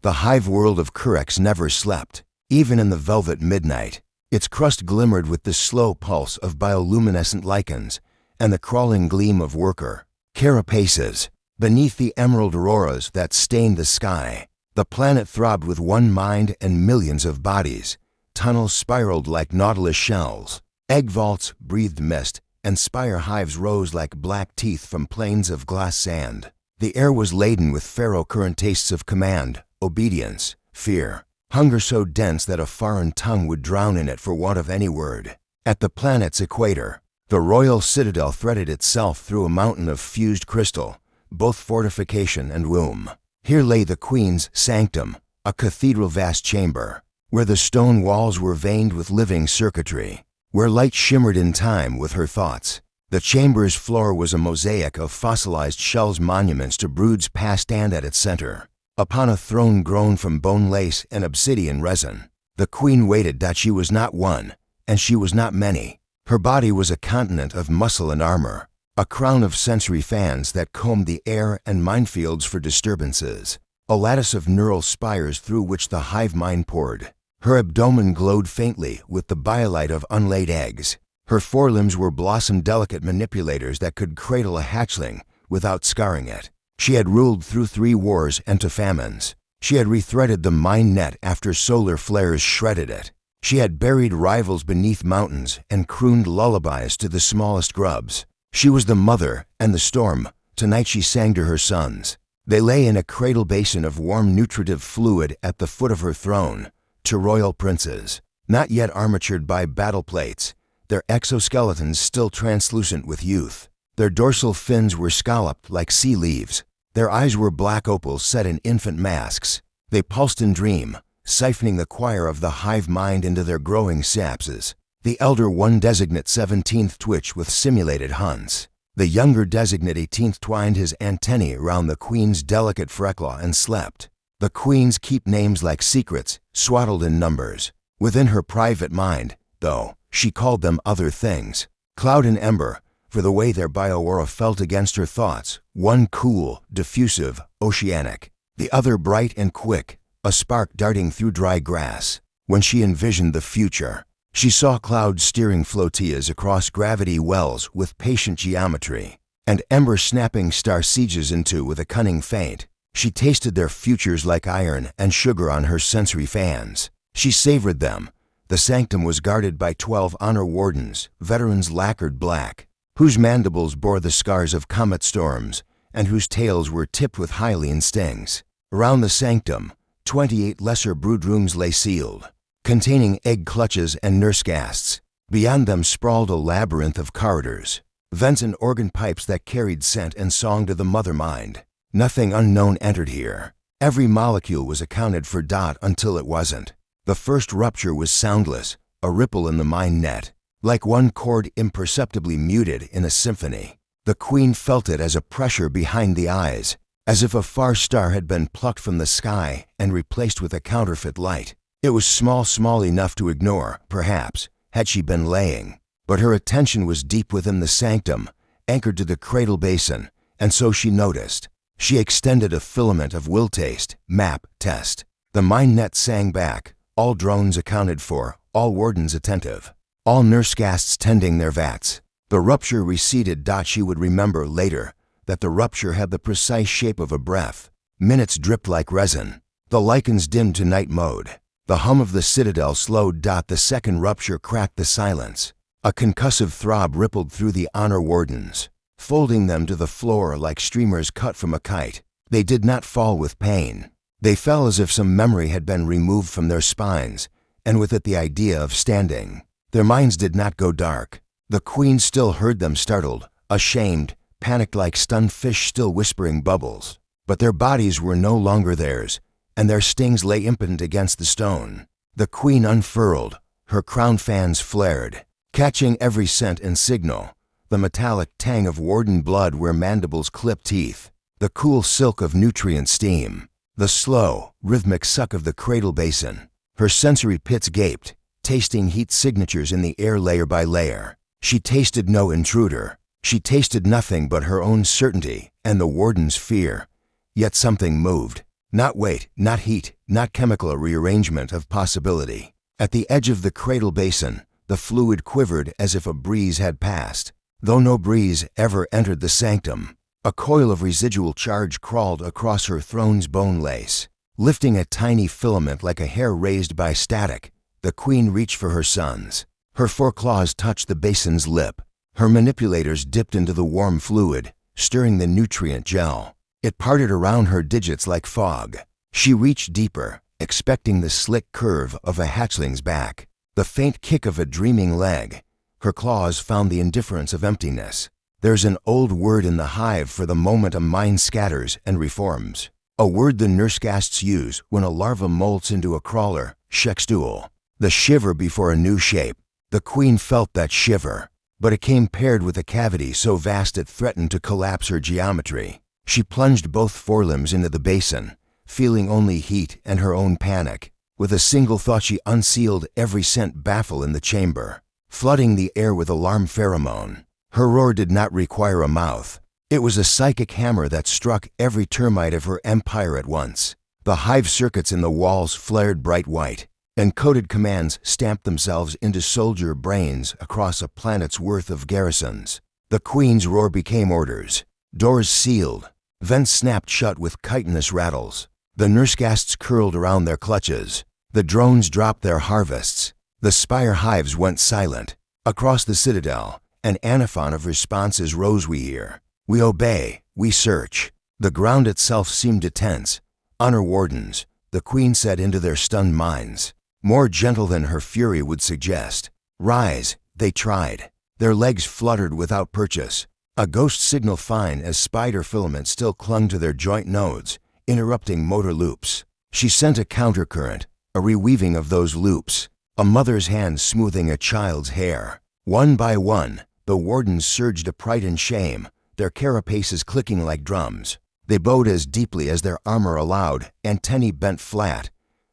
The hive world of Orcs never slept, even in the velvet midnight. Its crust glimmered with the slow pulse of bioluminescent lichens and the crawling gleam of worker carapaces. Beneath the emerald auroras that stained the sky, the planet throbbed with one mind and millions of bodies. Tunnels spiraled like nautilus shells. Egg vaults breathed mist, and spire hives rose like black teeth from plains of glass sand. The air was laden with ferro-current tastes of command, obedience, fear, hunger so dense that a foreign tongue would drown in it for want of any word. At the planet's equator, the royal citadel threaded itself through a mountain of fused crystal, both fortification and womb. Here lay the queen's sanctum, a cathedral-vast chamber, where the stone walls were veined with living circuitry, where light shimmered in time with her thoughts. The chamber's floor was a mosaic of fossilized shells, monuments to broods past, and at its center, upon a throne grown from bone lace and obsidian resin, the queen waited. She was not one, and she was not many. Her body was a continent of muscle and armor, a crown of sensory fans that combed the air and minefields for disturbances, a lattice of neural spires through which the hive mind poured. Her abdomen glowed faintly with the biolight of unlaid eggs. Her forelimbs were blossom delicate manipulators that could cradle a hatchling without scarring it. She had ruled through 3 wars and to famines. She had rethreaded the mind net after solar flares shredded it. She had buried rivals beneath mountains and crooned lullabies to the smallest grubs. She was the mother and the storm. Tonight she sang to her sons. They lay in a cradle basin of warm nutritive fluid at the foot of her throne. To royal princes, not yet armatured by battle plates, their exoskeletons still translucent with youth. Their dorsal fins were scalloped like sea leaves. Their eyes were black opals set in infant masks. They pulsed in dream, siphoning the choir of the hive mind into their growing sapses. The elder one designate 17th twitched with simulated hunts. The younger designate 18th twined his antennae around the queen's delicate freckle and slept. The queens keep names like secrets, swaddled in numbers. Within her private mind, though, she called them other things. Cloud and ember, for the way their bio-aura felt against her thoughts. One cool, diffusive, oceanic. The other bright and quick, a spark darting through dry grass. When she envisioned the future, she saw cloud steering flotillas across gravity wells with patient geometry, and ember snapping star sieges into with a cunning feint. She tasted their futures like iron and sugar on her sensory fans. She savored them. The sanctum was guarded by 12 honor wardens, veterans lacquered black, whose mandibles bore the scars of comet storms and whose tails were tipped with hylian stings. Around the sanctum, 28 lesser brood rooms lay sealed, containing egg clutches and nurse gasts. Beyond them sprawled a labyrinth of corridors, vents and organ pipes that carried scent and song to the mother mind. Nothing unknown entered here. Every molecule was accounted for. Until it wasn't. The first rupture was soundless, a ripple in the mind net, like one chord imperceptibly muted in a symphony. The queen felt it as a pressure behind the eyes, as if a far star had been plucked from the sky and replaced with a counterfeit light. It was small enough to ignore, perhaps, had she been laying, but her attention was deep within the sanctum, anchored to the cradle basin, and so she noticed. She extended a filament of will taste, map, test. The mind net sang back, all drones accounted for, all wardens attentive, all nurse gasts tending their vats. The rupture receded. She would remember later that the rupture had the precise shape of a breath. Minutes dripped like resin. The lichens dimmed to night mode. The hum of the citadel slowed. The second rupture cracked the silence. A concussive throb rippled through the honor wardens, folding them to the floor like streamers cut from a kite. They did not fall with pain. They fell as if some memory had been removed from their spines, and with it the idea of standing. Their minds did not go dark. The queen still heard them startled, ashamed, panicked like stunned fish still whispering bubbles. But their bodies were no longer theirs, and their stings lay impotent against the stone. The queen unfurled, her crown fans flared, catching every scent and signal. The metallic tang of warden blood where mandibles clip teeth, the cool silk of nutrient steam, the slow, rhythmic suck of the cradle basin. Her sensory pits gaped, tasting heat signatures in the air layer by layer. She tasted no intruder. She tasted nothing but her own certainty and the warden's fear. Yet something moved. Not weight, not heat, not chemical rearrangement of possibility. At the edge of the cradle basin, the fluid quivered as if a breeze had passed. Though no breeze ever entered the sanctum, a coil of residual charge crawled across her throne's bone lace. Lifting a tiny filament like a hair raised by static, the queen reached for her sons. Her foreclaws touched the basin's lip. Her manipulators dipped into the warm fluid, stirring the nutrient gel. It parted around her digits like fog. She reached deeper, expecting the slick curve of a hatchling's back, the faint kick of a dreaming leg. Her claws found the indifference of emptiness. There's an old word in the hive for the moment a mind scatters and reforms. A word the nursecasts use when a larva molts into a crawler, shekstool. The shiver before a new shape. The queen felt that shiver, but it came paired with a cavity so vast it threatened to collapse her geometry. She plunged both forelimbs into the basin, feeling only heat and her own panic. With a single thought she unsealed every scent baffle in the chamber, flooding the air with alarm pheromone. Her roar did not require a mouth. It was a psychic hammer that struck every termite of her empire at once. The hive circuits in the walls flared bright white. Encoded commands stamped themselves into soldier brains across a planet's worth of garrisons. The queen's roar became orders. Doors sealed. Vents snapped shut with chitinous rattles. The nursecasts curled around their clutches. The drones dropped their harvests. The spire hives went silent. Across the citadel, an anaphon of responses rose we hear. We obey, we search. The ground itself seemed to tense. Honor wardens, the queen said into their stunned minds, more gentle than her fury would suggest. Rise, they tried. Their legs fluttered without purchase. A ghost signal fine as spider filament still clung to their joint nodes, interrupting motor loops. She sent a countercurrent, a reweaving of those loops, a mother's hand smoothing a child's hair. One by one, the wardens surged upright in shame, their carapaces clicking like drums. They bowed as deeply as their armor allowed, antennae bent flat.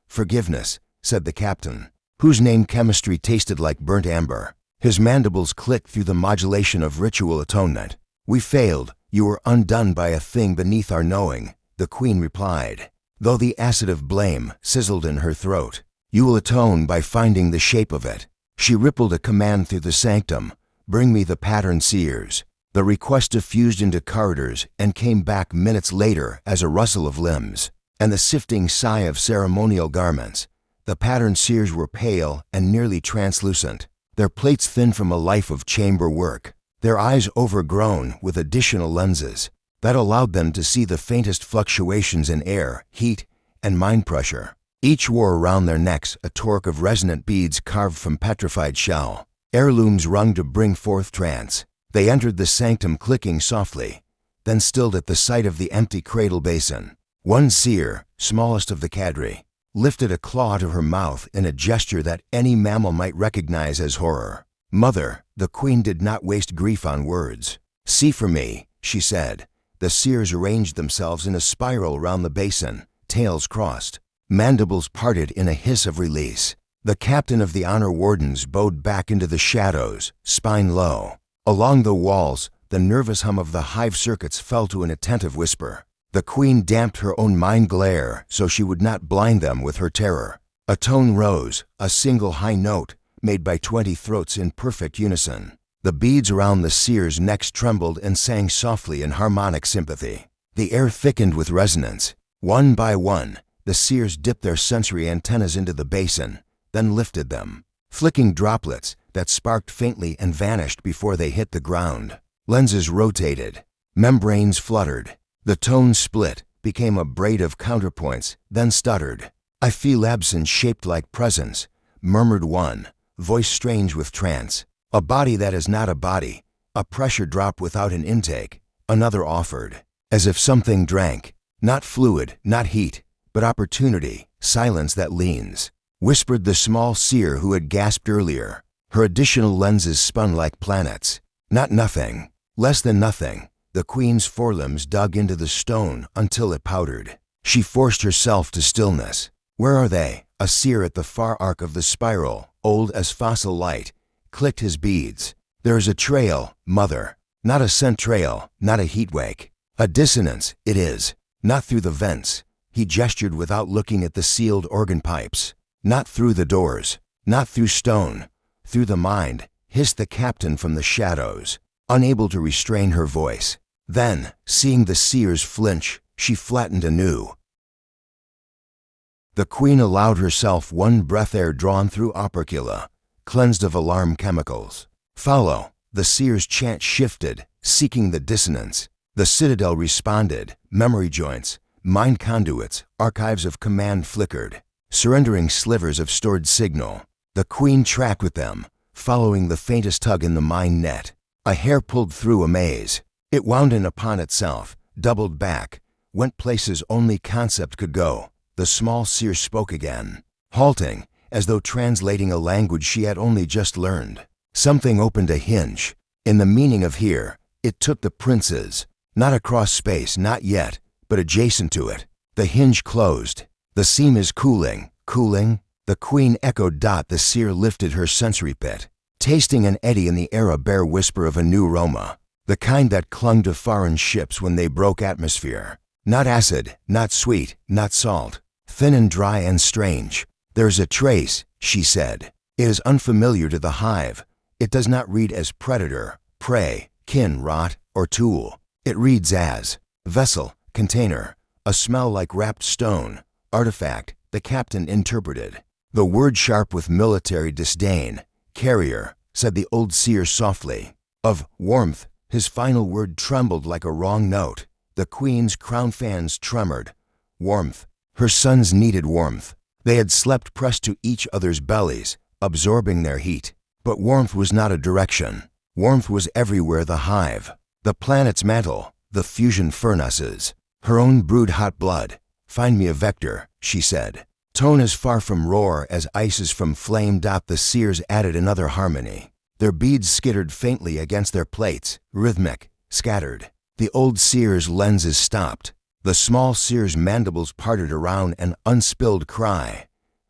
Forgiveness, said the captain, whose name chemistry tasted like burnt amber. His mandibles clicked through the modulation of ritual atonement. We failed. You were undone by a thing beneath our knowing, the queen replied, though the acid of blame sizzled in her throat. You will atone by finding the shape of it. She rippled a command through the sanctum. Bring me the pattern seers. The request diffused into corridors and came back minutes later as a rustle of limbs and the sifting sigh of ceremonial garments. The pattern seers were pale and nearly translucent, their plates thin from a life of chamber work, their eyes overgrown with additional lenses that allowed them to see the faintest fluctuations in air, heat, and mind pressure. Each wore around their necks a torque of resonant beads carved from petrified shell, heirlooms rung to bring forth trance. They entered the sanctum clicking softly, then stilled at the sight of the empty cradle basin. One seer, smallest of the cadre, lifted a claw to her mouth in a gesture that any mammal might recognize as horror. Mother, the queen did not waste grief on words. See for me, she said. The seers arranged themselves in a spiral round the basin, tails crossed, mandibles parted in a hiss of release. The captain of the honor wardens bowed back into the shadows, spine low. Along the walls, the nervous hum of the hive circuits fell to an attentive whisper. The queen damped her own mind glare so she would not blind them with her terror. A tone rose, a single high note, made by 20 throats in perfect unison. The beads around the seer's necks trembled and sang softly in harmonic sympathy. The air thickened with resonance. One by one, the seers dipped their sensory antennas into the basin, then lifted them, flicking droplets that sparked faintly and vanished before they hit the ground. Lenses rotated. Membranes fluttered. The tone split, became a braid of counterpoints, then stuttered. I feel absence shaped like presence, murmured one, voice strange with trance. A body that is not a body, a pressure drop without an intake, another offered. As if something drank, not fluid, not heat, but opportunity, silence that leans. Whispered the small seer who had gasped earlier. Her additional lenses spun like planets. Not nothing, less than nothing. The queen's forelimbs dug into the stone until it powdered. She forced herself to stillness. Where are they? A seer at the far arc of the spiral, old as fossil light, clicked his beads. There is a trail, mother. Not a scent trail, not a heat wake. A dissonance, it is. Not through the vents. He gestured without looking at the sealed organ pipes. Not through the doors, not through stone, through the mind, hissed the captain from the shadows, unable to restrain her voice. Then, seeing the seers flinch, she flattened anew. The queen allowed herself one breath air drawn through opercula, cleansed of alarm chemicals. Follow, the seer's chant shifted, seeking the dissonance. The citadel responded, memory joints, mind conduits, archives of command flickered, surrendering slivers of stored signal. The queen tracked with them, following the faintest tug in the mind net. A hair pulled through a maze. It wound in upon itself, doubled back, went places only concept could go. The small seer spoke again, halting, as though translating a language she had only just learned. Something opened a hinge. In the meaning of here, it took the prince's, not across space, not yet, but adjacent to it. The hinge closed. The seam is cooling, cooling. The queen echoed. The seer lifted her sensory pit, tasting an eddy in the air, a bare whisper of a new aroma, the kind that clung to foreign ships when they broke atmosphere. Not acid, not sweet, not salt, thin and dry and strange. There's a trace, she said. It is unfamiliar to the hive. It does not read as predator, prey, kin, rot, or tool. It reads as vessel, container, a smell like wrapped stone, artifact, the captain interpreted. The word sharp with military disdain. Carrier, said the old seer softly. Of warmth, his final word trembled like a wrong note. The queen's crown fans tremored. Warmth. Her sons needed warmth. They had slept pressed to each other's bellies, absorbing their heat. But warmth was not a direction. Warmth was everywhere. The hive, the planet's mantle, the fusion furnaces, her own brewed hot blood. Find me a vector, she said. Tone as far from roar as ice is from flame. The seers added another harmony. Their beads skittered faintly against their plates, rhythmic, scattered. The old seer's lenses stopped. The small seer's mandibles parted around an unspilled cry.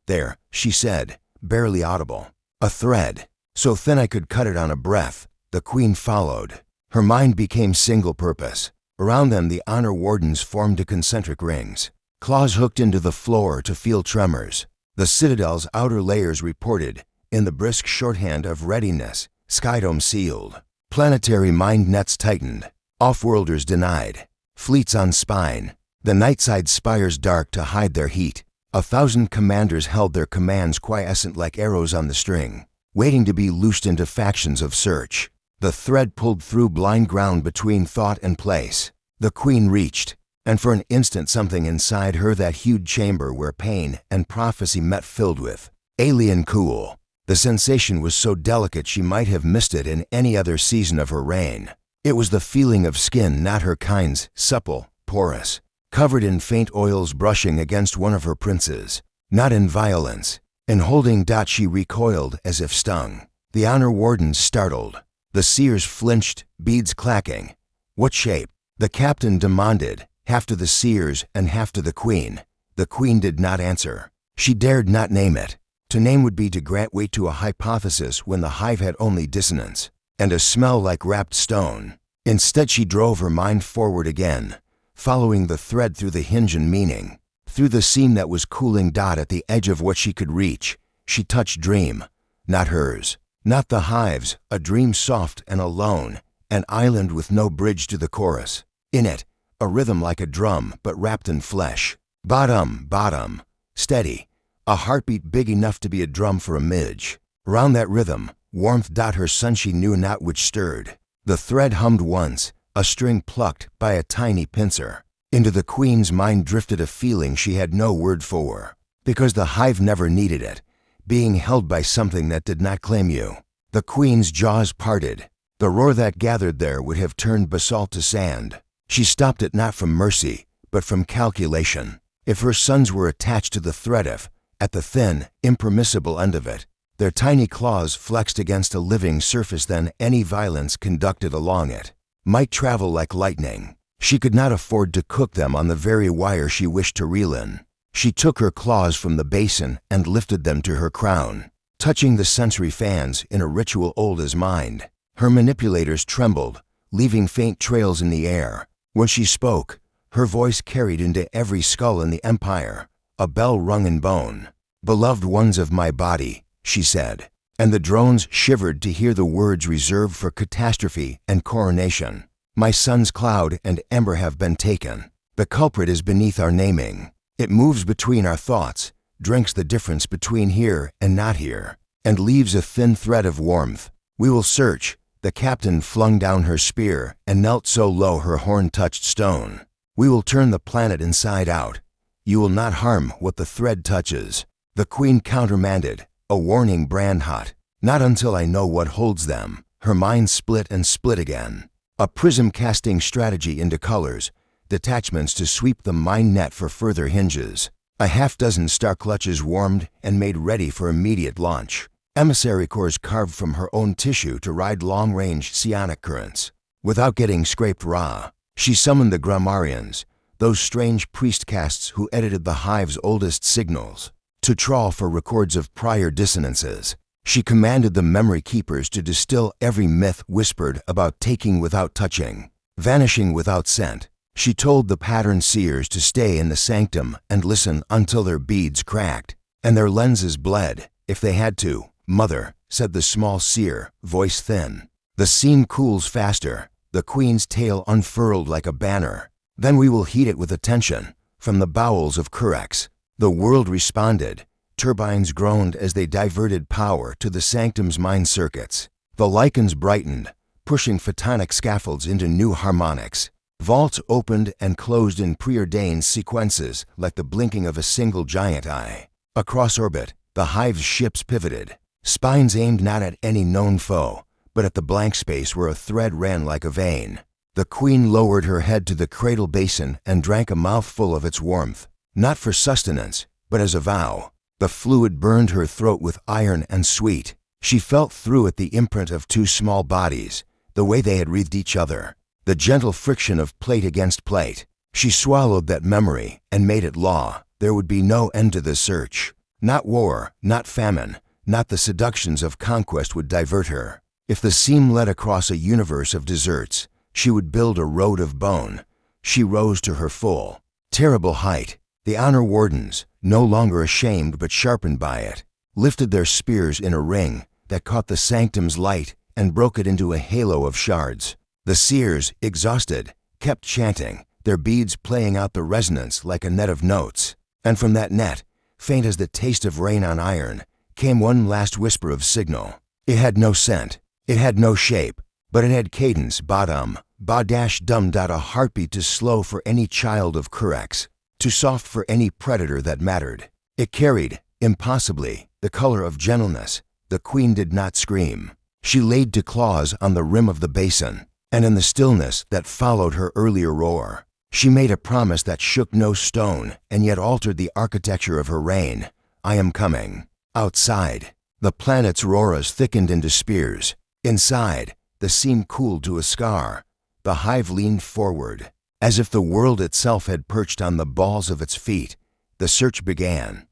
There, she said, barely audible. A thread, so thin I could cut it on a breath. The queen followed. Her mind became single purpose. Around them the honor wardens formed to concentric rings. Claws hooked into the floor to feel tremors. The citadel's outer layers reported, in the brisk shorthand of readiness, skydome sealed. Planetary mind nets tightened. Off-worlders denied. Fleets on spine. The nightside spires dark to hide their heat. 1,000 commanders held their commands quiescent like arrows on the string, waiting to be loosed into factions of search. The thread pulled through blind ground between thought and place. The queen reached, and for an instant something inside her, that hued chamber where pain and prophecy met, filled with alien cool. The sensation was so delicate she might have missed it in any other season of her reign. It was the feeling of skin, not her kind's, supple, porous, covered in faint oils brushing against one of her princes. Not in violence. In holding. She recoiled as if stung. The honor wardens startled. The seers flinched, beads clacking. What shape? The captain demanded, half to the seers and half to the queen. The queen did not answer. She dared not name it. To name would be to grant weight to a hypothesis when the hive had only dissonance and a smell like wrapped stone. Instead, she drove her mind forward again, following the thread through the hinge and meaning, through the seam that was cooling. At the edge of what she could reach, she touched dream, not hers, not the hive's, a dream soft and alone, an island with no bridge to the chorus. In it, a rhythm like a drum but wrapped in flesh. Bottom, bottom, steady, a heartbeat big enough to be a drum for a midge. Round that rhythm, warmth. Her son she knew not which stirred. The thread hummed once, a string plucked by a tiny pincer. Into the queen's mind drifted a feeling she had no word for, because the hive never needed it, being held by something that did not claim you. The queen's jaws parted. The roar that gathered there would have turned basalt to sand. She stopped it not from mercy, but from calculation. If her sons were attached to the thread, if, at the thin, impermissible end of it, their tiny claws flexed against a living surface, then any violence conducted along it might travel like lightning. She could not afford to cook them on the very wire she wished to reel in. She took her claws from the basin and lifted them to her crown, touching the sensory fans in a ritual old as mind. Her manipulators trembled, leaving faint trails in the air. When she spoke, Her voice carried into every skull in the Empire, a bell rung in bone. "Beloved ones of my body," she said, and the drones shivered to hear the words reserved for catastrophe and coronation. "My sun's cloud and ember have been taken. The culprit is beneath our naming. It moves between our thoughts, drinks the difference between here and not here, and leaves a thin thread of warmth. We will search." The captain flung down her spear and knelt so low her horn touched stone. "We will turn the planet inside out. You will not harm what the thread touches." The queen countermanded, a warning brand hot. "Not until I know what holds them." Her mind split and split again. A prism casting strategy into colors, detachments to sweep the mine net for further hinges. A half-dozen star clutches warmed and made ready for immediate launch. Emissary cores carved from her own tissue to ride long-range psionic currents. Without getting scraped raw, she summoned the grammarians, those strange priest castes who edited the hive's oldest signals, to trawl for records of prior dissonances. She commanded the memory keepers to distill every myth whispered about taking without touching, vanishing without scent. She told the pattern seers to stay in the sanctum and listen until their beads cracked, and their lenses bled, if they had to. "Mother," said the small seer, voice thin. "The scene cools faster, the queen's tail unfurled like a banner. Then we will heed it with attention, from the bowels of Curex." The world responded. Turbines groaned as they diverted power to the sanctum's mine circuits. The lichens brightened, pushing photonic scaffolds into new harmonics. Vaults opened and closed in preordained sequences like the blinking of a single giant eye. Across orbit, the hive's ships pivoted, spines aimed not at any known foe, but at the blank space where a thread ran like a vein. The queen lowered her head to the cradle basin and drank a mouthful of its warmth, not for sustenance, but as a vow. The fluid burned her throat with iron and sweet. She felt through it the imprint of two small bodies, the way they had wreathed each other, the gentle friction of plate against plate. She swallowed that memory and made it law. There would be no end to the search. Not war, not famine, not the seductions of conquest would divert her. If the seam led across a universe of deserts, she would build a road of bone. She rose to her full, terrible height. The honor wardens, no longer ashamed but sharpened by it, lifted their spears in a ring that caught the sanctum's light and broke it into a halo of shards. The seers, exhausted, kept chanting, their beads playing out the resonance like a net of notes. And from that net, faint as the taste of rain on iron, came one last whisper of signal. It had no scent, it had no shape, but it had cadence, ba-dum, ba-dash-dum, a heartbeat too slow for any child of Curex, too soft for any predator that mattered. It carried, impossibly, the color of gentleness. The queen did not scream. She laid to claws on the rim of the basin, and in the stillness that followed her earlier roar, she made a promise that shook no stone and yet altered the architecture of her reign. "I am coming." Outside, the planet's auroras thickened into spears. Inside, the seam cooled to a scar. The hive leaned forward, as if the world itself had perched on the balls of its feet. The search began.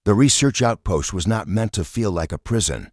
The research outpost was not meant to feel like a prison,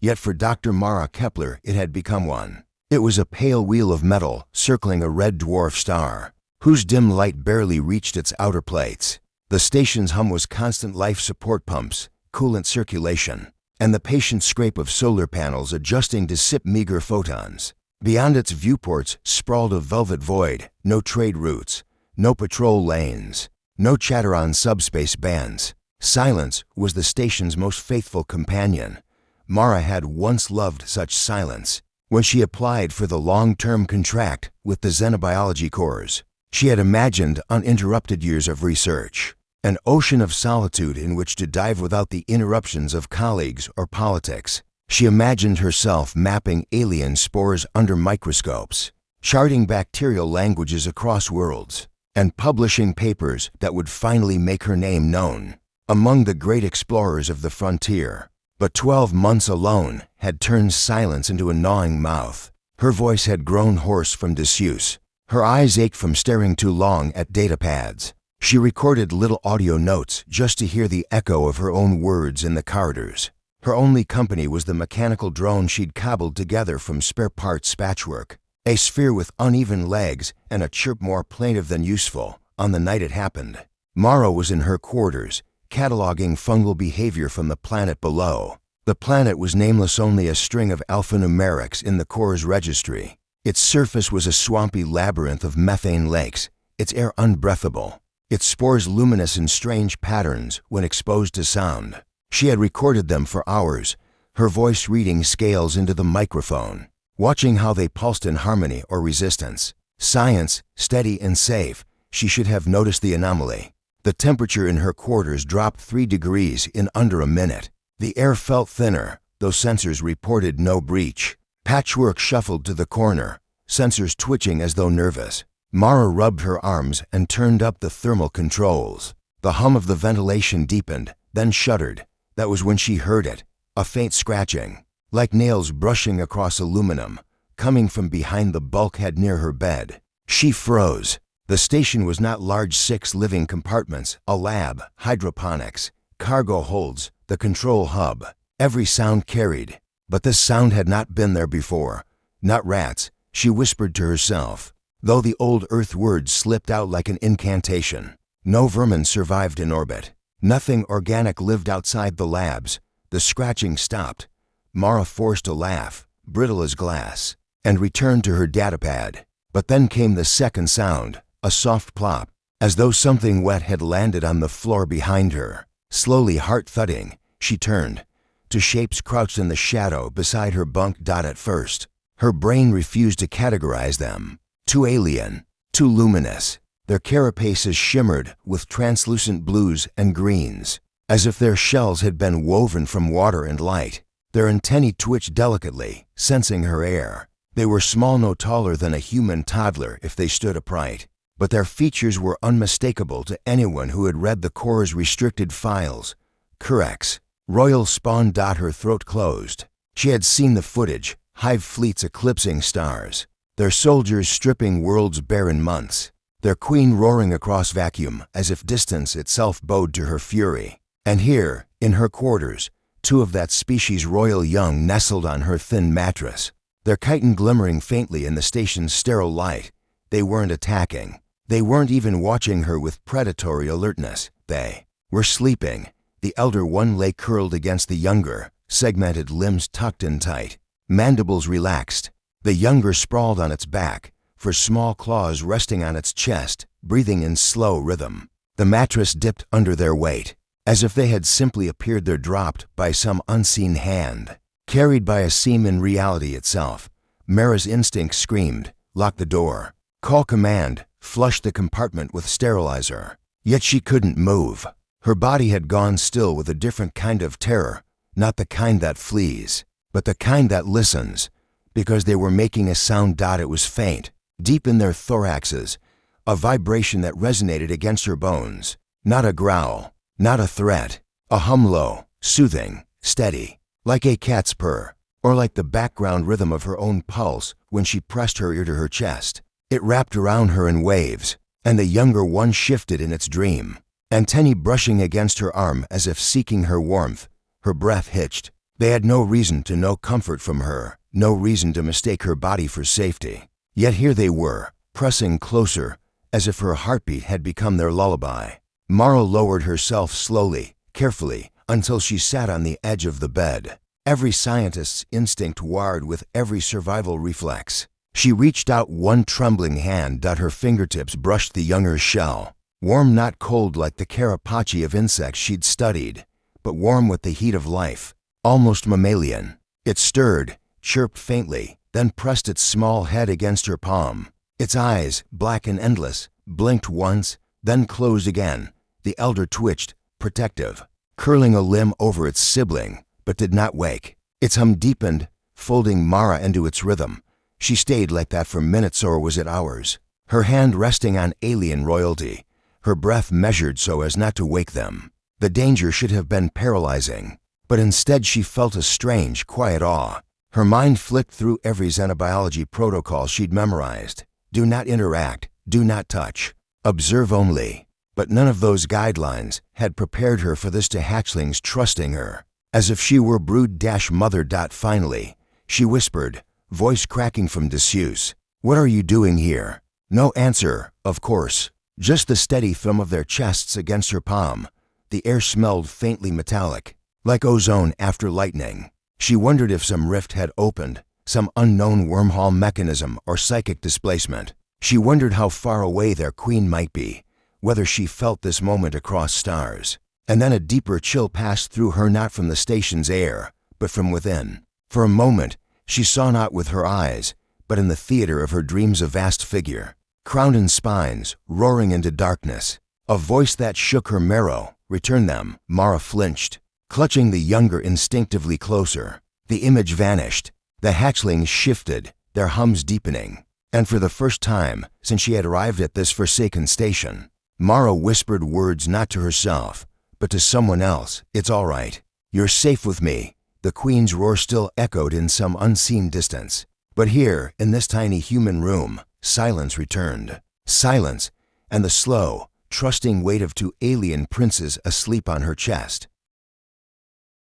yet for Dr. Mara Kepler it had become one. It was a pale wheel of metal circling a red dwarf star, whose dim light barely reached its outer plates. The station's hum was constant life support pumps, coolant circulation, and the patient scrape of solar panels adjusting to sip meager photons. Beyond its viewports sprawled a velvet void, no trade routes, no patrol lanes, no chatter on subspace bands. Silence was the station's most faithful companion. Mara had once loved such silence. When she applied for the long-term contract with the Xenobiology Corps, she had imagined uninterrupted years of research, an ocean of solitude in which to dive without the interruptions of colleagues or politics. She imagined herself mapping alien spores under microscopes, charting bacterial languages across worlds, and publishing papers that would finally make her name known among the great explorers of the frontier. But 12 months alone had turned silence into a gnawing mouth. Her voice had grown hoarse from disuse. Her eyes ached from staring too long at data pads. She recorded little audio notes just to hear the echo of her own words in the corridors. Her only company was the mechanical drone she'd cobbled together from spare parts patchwork. A sphere with uneven legs and a chirp more plaintive than useful, on the night it happened. Mara was in her quarters, cataloging fungal behavior from the planet below. The planet was nameless, only a string of alphanumerics in the core's registry. Its surface was a swampy labyrinth of methane lakes, its air unbreathable, its spores luminous in strange patterns when exposed to sound. She had recorded them for hours, her voice reading scales into the microphone, watching how they pulsed in harmony or resistance. Science, steady and safe, she should have noticed the anomaly. The temperature in her quarters dropped 3 degrees in under a minute. The air felt thinner, though sensors reported no breach. Patchwork shuffled to the corner, sensors twitching as though nervous. Mara rubbed her arms and turned up the thermal controls. The hum of the ventilation deepened, then shuddered. That was when she heard it, a faint scratching, like nails brushing across aluminum, coming from behind the bulkhead near her bed. She froze. The station was not large, 6 living compartments, a lab, hydroponics, cargo holds, the control hub. Every sound carried, but this sound had not been there before. Not rats, she whispered to herself, though the old Earth words slipped out like an incantation. No vermin survived in orbit. Nothing organic lived outside the labs. The scratching stopped. Mara forced a laugh, brittle as glass, and returned to her datapad. But then came the second sound, a soft plop, as though something wet had landed on the floor behind her. Slowly, heart thudding, she turned to shapes crouched in the shadow beside her bunk. At first, her brain refused to categorize them. Too alien, too luminous. Their carapaces shimmered with translucent blues and greens, as if their shells had been woven from water and light. Their antennae twitched delicately, sensing her air. They were small, no taller than a human toddler if they stood upright, but their features were unmistakable to anyone who had read the Core's restricted files. Correx, royal spawn. Her throat closed. She had seen the footage, hive fleets eclipsing stars, their soldiers stripping worlds bare in months, their queen roaring across vacuum as if distance itself bowed to her fury. And here, in her quarters, 2 of that species' royal young nestled on her thin mattress, their chitin glimmering faintly in the station's sterile light. They weren't attacking. They weren't even watching her with predatory alertness. They were sleeping. The elder one lay curled against the younger, segmented limbs tucked in tight, mandibles relaxed. The younger sprawled on its back, for small claws resting on its chest, breathing in slow rhythm. The mattress dipped under their weight, as if they had simply appeared there, dropped by some unseen hand, carried by a seam in reality itself. Mara's instinct screamed, lock the door, call command, flush the compartment with sterilizer. Yet she couldn't move. Her body had gone still with a different kind of terror, not the kind that flees, but the kind that listens, because they were making a sound. It was faint, deep in their thoraxes, a vibration that resonated against her bones. Not a growl, not a threat, a hum, low, soothing, steady, like a cat's purr, or like the background rhythm of her own pulse when she pressed her ear to her chest. It wrapped around her in waves, and the younger one shifted in its dream, antennae brushing against her arm as if seeking her warmth. Her breath hitched. They had no reason to know comfort from her, no reason to mistake her body for safety. Yet here they were, pressing closer, as if her heartbeat had become their lullaby. Mara lowered herself slowly, carefully, until she sat on the edge of the bed. Every scientist's instinct warred with every survival reflex. She reached out one trembling hand. Her fingertips brushed the younger's shell. Warm, not cold like the carapace of insects she'd studied, but warm with the heat of life, almost mammalian. It stirred, chirped faintly, then pressed its small head against her palm. Its eyes, black and endless, blinked once, then closed again. The elder twitched, protective, curling a limb over its sibling, but did not wake. Its hum deepened, folding Mara into its rhythm. She stayed like that for minutes, or was it hours? Her hand resting on alien royalty, her breath measured so as not to wake them. The danger should have been paralyzing, but instead she felt a strange, quiet awe. Her mind flicked through every xenobiology protocol she'd memorized. Do not interact, do not touch, observe only. But none of those guidelines had prepared her for this, to hatchlings trusting her, as if she were brood-mother. Finally, she whispered, voice cracking from disuse, "What are you doing here?" No answer, of course. Just the steady thumb of their chests against her palm. The air smelled faintly metallic, like ozone after lightning. She wondered if some rift had opened, some unknown wormhole mechanism or psychic displacement. She wondered how far away their queen might be, whether she felt this moment across stars. And then a deeper chill passed through her, not from the station's air, but from within. For a moment, she saw not with her eyes, but in the theater of her dreams a vast figure, crowned in spines, roaring into darkness. A voice that shook her marrow. "Return them." Mara flinched, clutching the younger instinctively closer. The image vanished. The hatchlings shifted, their hums deepening. And for the first time since she had arrived at this forsaken station, Mara whispered words not to herself, but to someone else. "It's all right. You're safe with me." The queen's roar still echoed in some unseen distance. But here, in this tiny human room, silence returned. Silence, and the slow, trusting weight of two alien princes asleep on her chest.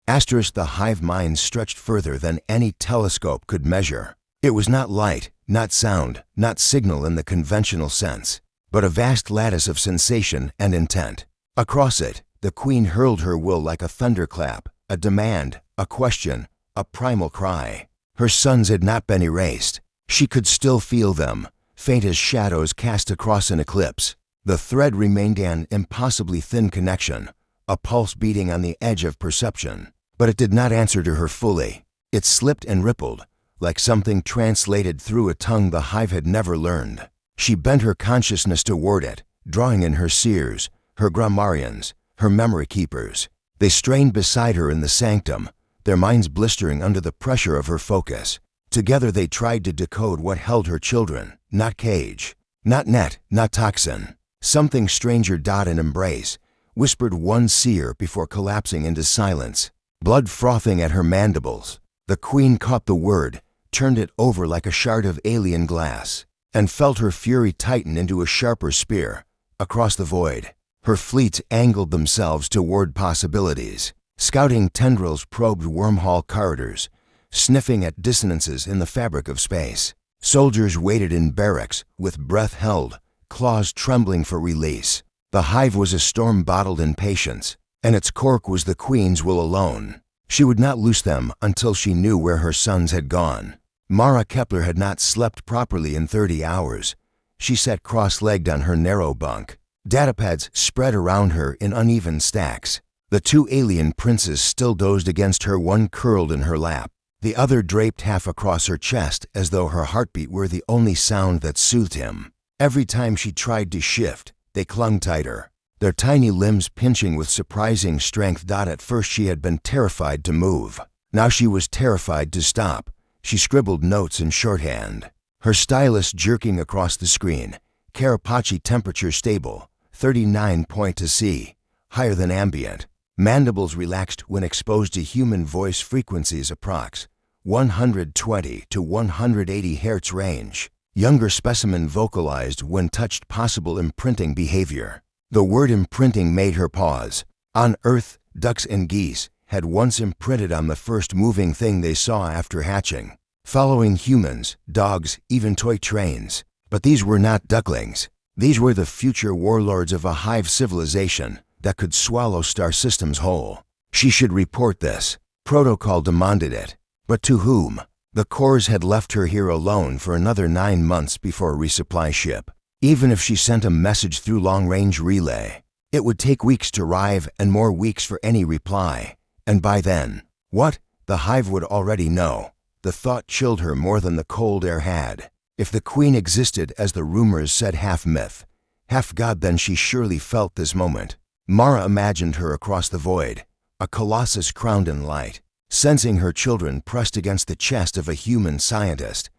The hive mind stretched further than any telescope could measure. It was not light, not sound, not signal in the conventional sense, but a vast lattice of sensation and intent. Across it, the queen hurled her will like a thunderclap, a demand, a question, a primal cry. Her sons had not been erased. She could still feel them, faint as shadows cast across an eclipse. The thread remained an impossibly thin connection, a pulse beating on the edge of perception. But it did not answer to her fully. It slipped and rippled, like something translated through a tongue the hive had never learned. She bent her consciousness toward it, drawing in her seers, her grammarians, her memory keepers. They strained beside her in the sanctum, their minds blistering under the pressure of her focus. Together they tried to decode what held her children, not cage, not net, not toxin. Something stranger. An embrace, whispered one seer before collapsing into silence, blood frothing at her mandibles. The queen caught the word, turned it over like a shard of alien glass, and felt her fury tighten into a sharper spear, across the void. Her fleets angled themselves toward possibilities. Scouting tendrils probed wormhole corridors, sniffing at dissonances in the fabric of space. Soldiers waited in barracks, with breath held, claws trembling for release. The hive was a storm bottled in patience, and its cork was the queen's will alone. She would not loose them until she knew where her sons had gone. Mara Kepler had not slept properly in 30 hours. She sat cross-legged on her narrow bunk. Datapads spread around her in uneven stacks. The two alien princes still dozed against her, one curled in her lap, the other draped half across her chest as though her heartbeat were the only sound that soothed him. Every time she tried to shift, they clung tighter, their tiny limbs pinching with surprising strength. At first she had been terrified to move. Now she was terrified to stop. She scribbled notes in shorthand, her stylus jerking across the screen. Carapace temperature stable, 39.2°C, higher than ambient. Mandibles relaxed when exposed to human voice frequencies, approx. 120 to 180 Hz range. Younger specimen vocalized when touched possible imprinting behavior. The word imprinting made her pause. On Earth, ducks and geese had once imprinted on the first moving thing they saw after hatching, following humans, dogs, even toy trains. But these were not ducklings. These were the future warlords of a hive civilization that could swallow star systems whole. She should report this. Protocol demanded it. But to whom? The Corps had left her here alone for another 9 months before a resupply ship. Even if she sent a message through long-range relay, it would take weeks to arrive and more weeks for any reply. And by then, what? The hive would already know. The thought chilled her more than the cold air had. If the queen existed as the rumors said, half myth, half god, then she surely felt this moment. Mara imagined her across the void, a colossus crowned in light, sensing her children pressed against the chest of a human scientist.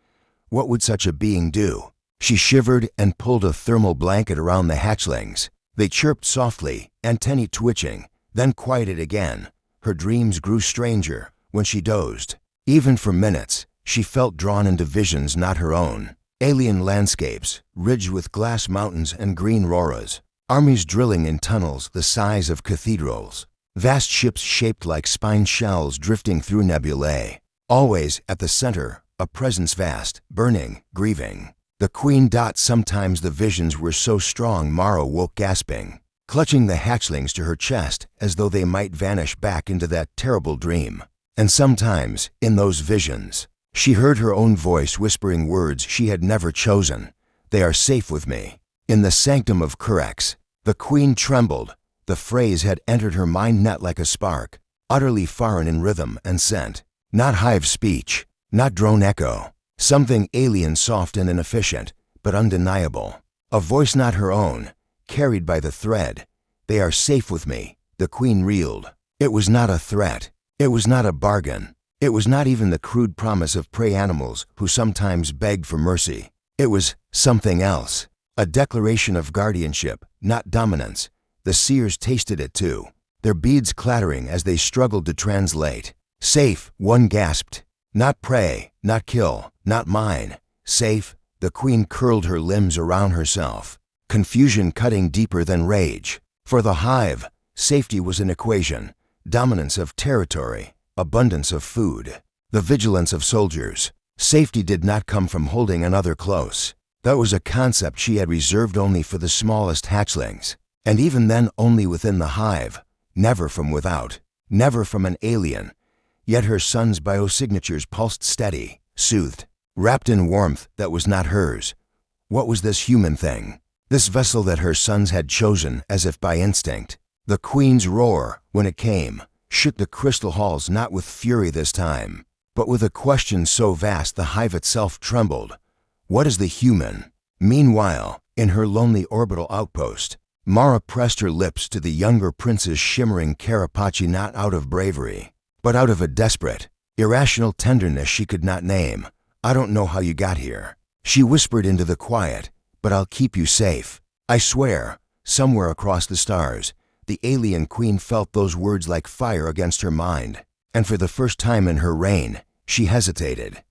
What would such a being do? She shivered and pulled a thermal blanket around the hatchlings. They chirped softly, antennae twitching, then quieted again. Her dreams grew stranger when she dozed. Even for minutes, she felt drawn into visions not her own. Alien landscapes, ridged with glass mountains and green auroras. Armies drilling in tunnels the size of cathedrals. Vast ships shaped like spine shells drifting through nebulae. Always at the center, a presence vast, burning, grieving. The queen. Sometimes the visions were so strong Mara woke gasping, clutching the hatchlings to her chest as though they might vanish back into that terrible dream. And sometimes, in those visions, she heard her own voice whispering words she had never chosen. "They are safe with me." In the sanctum of Curex, the queen trembled. The phrase had entered her mind net like a spark, utterly foreign in rhythm and scent. Not hive speech, not drone echo. Something alien, soft and inefficient, but undeniable. A voice not her own, carried by the thread. "They are safe with me." The queen reeled. It was not a threat. It was not a bargain. It was not even the crude promise of prey animals who sometimes begged for mercy. It was something else. A declaration of guardianship, not dominance. The seers tasted it too, their beads clattering as they struggled to translate. "Safe," one gasped. "Not prey, not kill, not mine. Safe." The queen curled her limbs around herself, confusion cutting deeper than rage. For the hive, safety was an equation. Dominance of territory, abundance of food, the vigilance of soldiers. Safety did not come from holding another close. That was a concept she had reserved only for the smallest hatchlings, and even then only within the hive, never from without, never from an alien. Yet her son's biosignatures pulsed steady, soothed, wrapped in warmth that was not hers. What was this human thing? This vessel that her sons had chosen as if by instinct? The queen's roar, when it came, shook the crystal halls not with fury this time, but with a question so vast the hive itself trembled. What is the human? Meanwhile, in her lonely orbital outpost, Mara pressed her lips to the younger prince's shimmering carapace not out of bravery, but out of a desperate, irrational tenderness she could not name. "I don't know how you got here," she whispered into the quiet, "but I'll keep you safe. I swear." Somewhere across the stars, the alien queen felt those words like fire against her mind, and for the first time in her reign, she hesitated.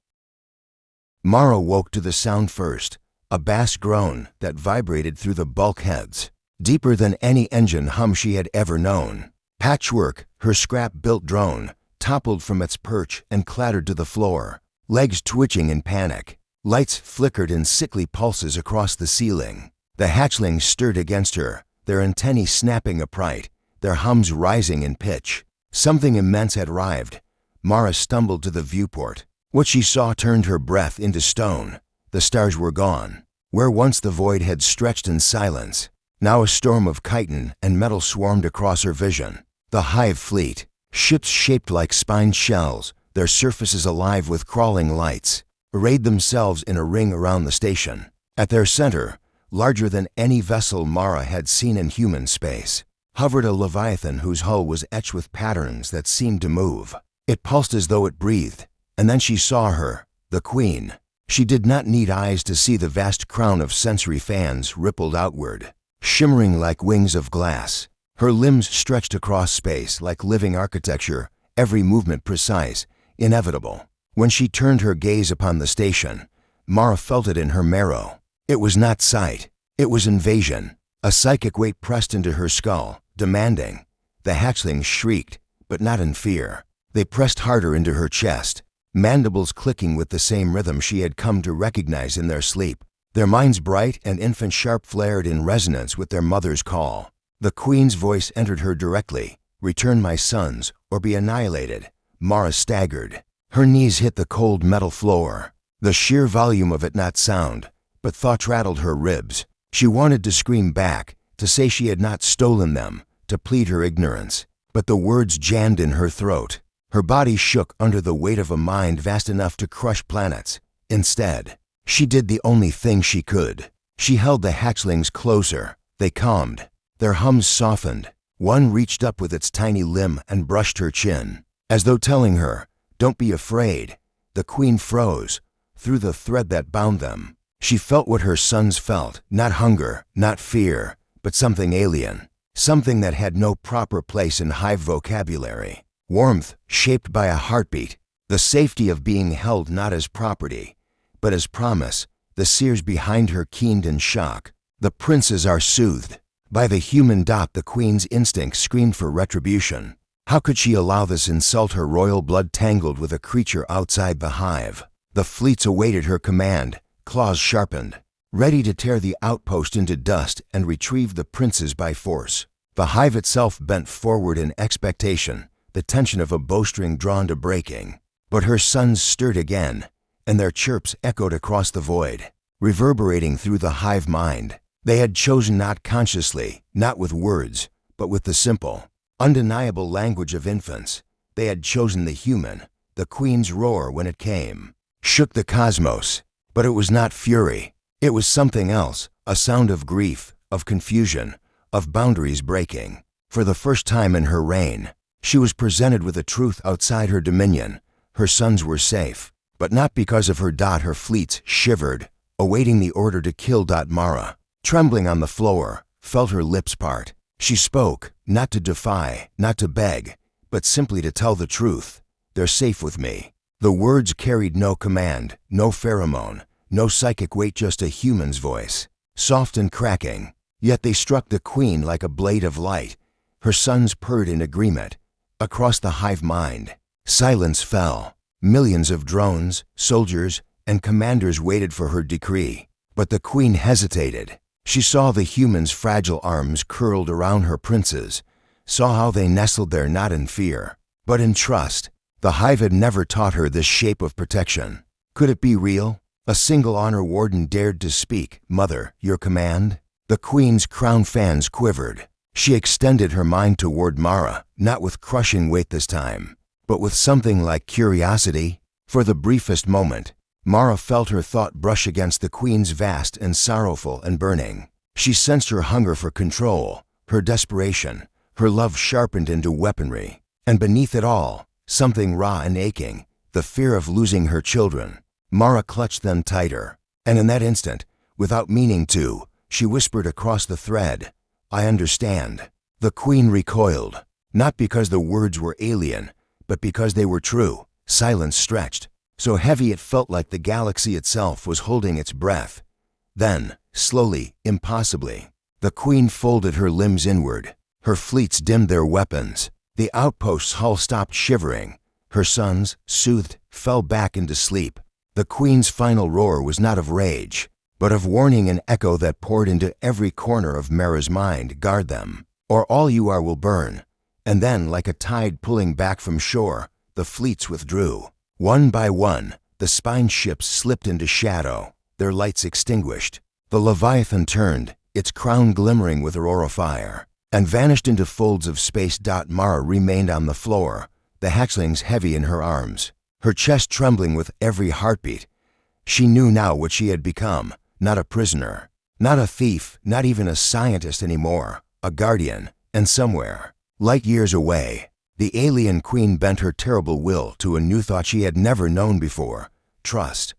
Mara woke to the sound first, a bass groan that vibrated through the bulkheads, deeper than any engine hum she had ever known. Patchwork, her scrap-built drone, toppled from its perch and clattered to the floor, legs twitching in panic. Lights flickered in sickly pulses across the ceiling. The hatchlings stirred against her, their antennae snapping upright, their hums rising in pitch. Something immense had arrived. Mara stumbled to the viewport. What she saw turned her breath into stone. The stars were gone. Where once the void had stretched in silence, now a storm of chitin and metal swarmed across her vision. The hive fleet, ships shaped like spined shells, their surfaces alive with crawling lights, arrayed themselves in a ring around the station. At their center, larger than any vessel Mara had seen in human space, hovered a leviathan whose hull was etched with patterns that seemed to move. It pulsed as though it breathed, and then she saw her, the queen. She did not need eyes to see the vast crown of sensory fans rippled outward, shimmering like wings of glass. Her limbs stretched across space like living architecture, every movement precise, inevitable. When she turned her gaze upon the station, Mara felt it in her marrow. It was not sight, it was invasion. A psychic weight pressed into her skull, demanding. The hatchlings shrieked, but not in fear. They pressed harder into her chest, mandibles clicking with the same rhythm she had come to recognize in their sleep. Their minds bright and infant sharp flared in resonance with their mother's call. The queen's voice entered her directly. "Return my sons, or be annihilated." Mara staggered. Her knees hit the cold metal floor. The sheer volume of it not sound, but thought rattled her ribs. She wanted to scream back, to say she had not stolen them, to plead her ignorance. But the words jammed in her throat. Her body shook under the weight of a mind vast enough to crush planets. Instead, she did the only thing she could. She held the hatchlings closer. They calmed. Their hums softened. One reached up with its tiny limb and brushed her chin, as though telling her, "Don't be afraid." The queen froze, through the thread that bound them. She felt what her sons felt, not hunger, not fear, but something alien, something that had no proper place in hive vocabulary. Warmth shaped by a heartbeat, the safety of being held not as property, but as promise. The seers behind her keened in shock. The princes are soothed. By the human dot, the queen's instinct screamed for retribution. How could she allow this insult, her royal blood tangled with a creature outside the hive? The fleets awaited her command, claws sharpened, ready to tear the outpost into dust and retrieve the princes by force. The hive itself bent forward in expectation, the tension of a bowstring drawn to breaking. But her sons stirred again, and their chirps echoed across the void, reverberating through the hive mind. They had chosen not consciously, not with words, but with the simple, undeniable language of infants. They had chosen the human. The queen's roar, when it came, shook the cosmos. But it was not fury. It was something else, a sound of grief, of confusion, of boundaries breaking. For the first time in her reign, she was presented with a truth outside her dominion. Her sons were safe, but not because of her. Her fleets shivered, awaiting the order to kill. Mara, trembling on the floor, felt her lips part. She spoke, not to defy, not to beg, but simply to tell the truth. They're safe with me. The words carried no command, no pheromone, no psychic weight, just a human's voice, soft and cracking. Yet they struck the queen like a blade of light. Her sons purred in agreement. Across the hive mind, silence fell. Millions of drones, soldiers, and commanders waited for her decree. But the queen hesitated. She saw the humans' fragile arms curled around her princes, saw how they nestled there not in fear, but in trust. The hive had never taught her this shape of protection. Could it be real? A single honor warden dared to speak. Mother, your command? The queen's crown fans quivered. She extended her mind toward Mara, not with crushing weight this time, but with something like curiosity. For the briefest moment, Mara felt her thought brush against the queen's, vast and sorrowful and burning. She sensed her hunger for control, her desperation, her love sharpened into weaponry. And beneath it all, something raw and aching, the fear of losing her children. Mara clutched them tighter, and in that instant, without meaning to, she whispered across the thread, "I understand." The queen recoiled, not because the words were alien, but because they were true. Silence stretched, so heavy it felt like the galaxy itself was holding its breath. Then, slowly, impossibly, the queen folded her limbs inward. Her fleets dimmed their weapons. The outpost's hull stopped shivering. Her sons, soothed, fell back into sleep. The queen's final roar was not of rage, but of warning, an echo that poured into every corner of Mara's mind. Guard them, or all you are will burn. And then, like a tide pulling back from shore, the fleets withdrew. One by one, the spine ships slipped into shadow, their lights extinguished. The Leviathan turned, its crown glimmering with aurora fire, and vanished into folds of space. Mara remained on the floor, the hatchlings heavy in her arms, her chest trembling with every heartbeat. She knew now what she had become. Not a prisoner, not a thief, not even a scientist anymore, a guardian. And somewhere, light years away, the alien queen bent her terrible will to a new thought she had never known before: trust.